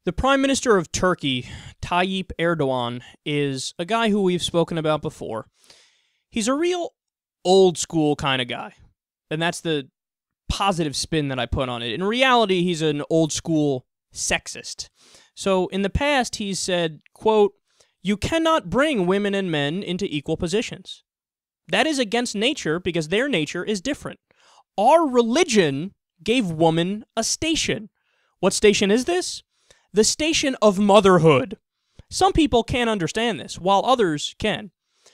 The Prime Minister of Turkey, Tayyip Erdogan, is a guy who we've spoken about before. He's a real old-school kind of guy, and that's the positive spin that I put on it. In reality, he's an old-school sexist. So in the past, he's said, quote, "You cannot bring women and men into equal positions. That is against nature because their nature is different. Our religion gave woman a station." What station is this? The station of motherhood. Some people can't understand this, while others can.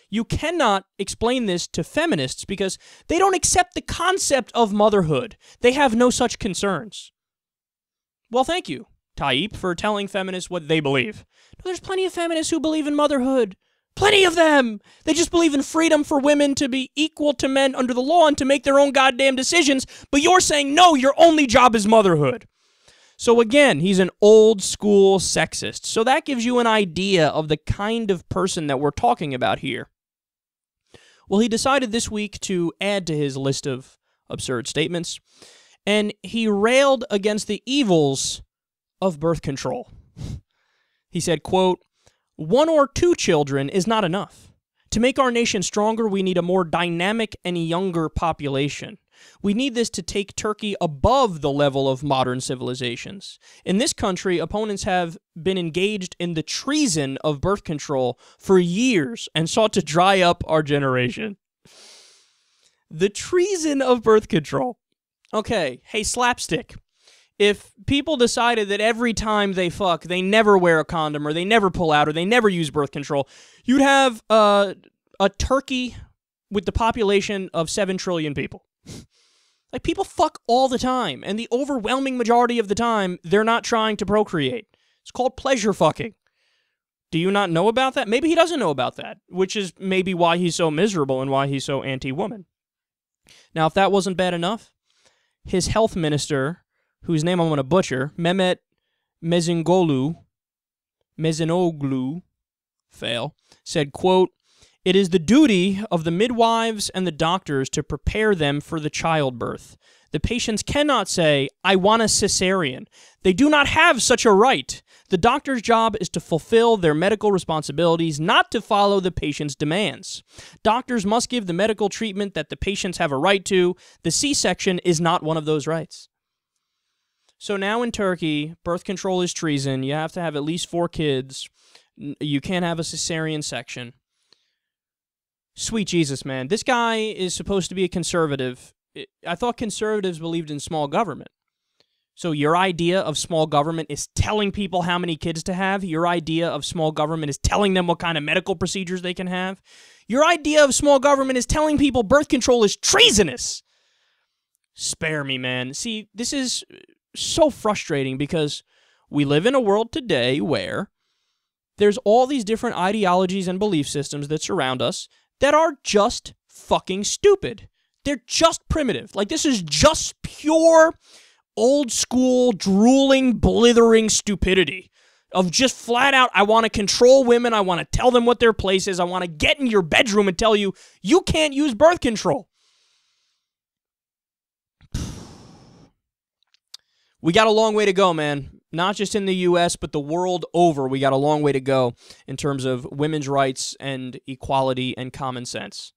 You cannot explain this to feminists because they don't accept the concept of motherhood. They have no such concerns. Well, thank you, Tayyip, for telling feminists what they believe. There's plenty of feminists who believe in motherhood. Plenty of them! They just believe in freedom for women to be equal to men under the law and to make their own goddamn decisions, but you're saying, no, your only job is motherhood. So again, he's an old-school sexist. So that gives you an idea of the kind of person that we're talking about here. Well, he decided this week to add to his list of absurd statements, and he railed against the evils of birth control. He said, quote, "One or two children is not enough. To make our nation stronger, we need a more dynamic and younger population. We need this to take Turkey above the level of modern civilizations. In this country, opponents have been engaged in the treason of birth control for years and sought to dry up our generation." The treason of birth control. Okay, hey, slapstick. If people decided that every time they fuck, they never wear a condom, or they never pull out, or they never use birth control, you'd have a Turkey with the population of 7 trillion people. Like, people fuck all the time, and the overwhelming majority of the time, they're not trying to procreate. It's called pleasure fucking. Do you not know about that? Maybe he doesn't know about that, which is maybe why he's so miserable and why he's so anti-woman. Now, if that wasn't bad enough, his health minister, whose name I'm going to butcher, Mehmet Mezinoglu, said, quote, "It is the duty of the midwives and the doctors to prepare them for the childbirth. The patients cannot say, 'I want a cesarean.' They do not have such a right. The doctor's job is to fulfill their medical responsibilities, not to follow the patient's demands. Doctors must give the medical treatment that the patients have a right to. The C-section is not one of those rights." So now in Turkey, birth control is treason. You have to have at least 4 kids. You can't have a cesarean section. Sweet Jesus, man. This guy is supposed to be a conservative. I thought conservatives believed in small government. So your idea of small government is telling people how many kids to have? Your idea of small government is telling them what kind of medical procedures they can have? Your idea of small government is telling people birth control is treasonous. Spare me, man. See, this is so frustrating because we live in a world today where there's all these different ideologies and belief systems that surround us that are just fucking stupid. They're just primitive. Like, this is just pure, old-school, drooling, blithering stupidity of just flat out, I want to control women, I want to tell them what their place is, I want to get in your bedroom and tell you, you can't use birth control. We got a long way to go, man. Not just in the U.S., but the world over, we got a long way to go in terms of women's rights and equality and common sense.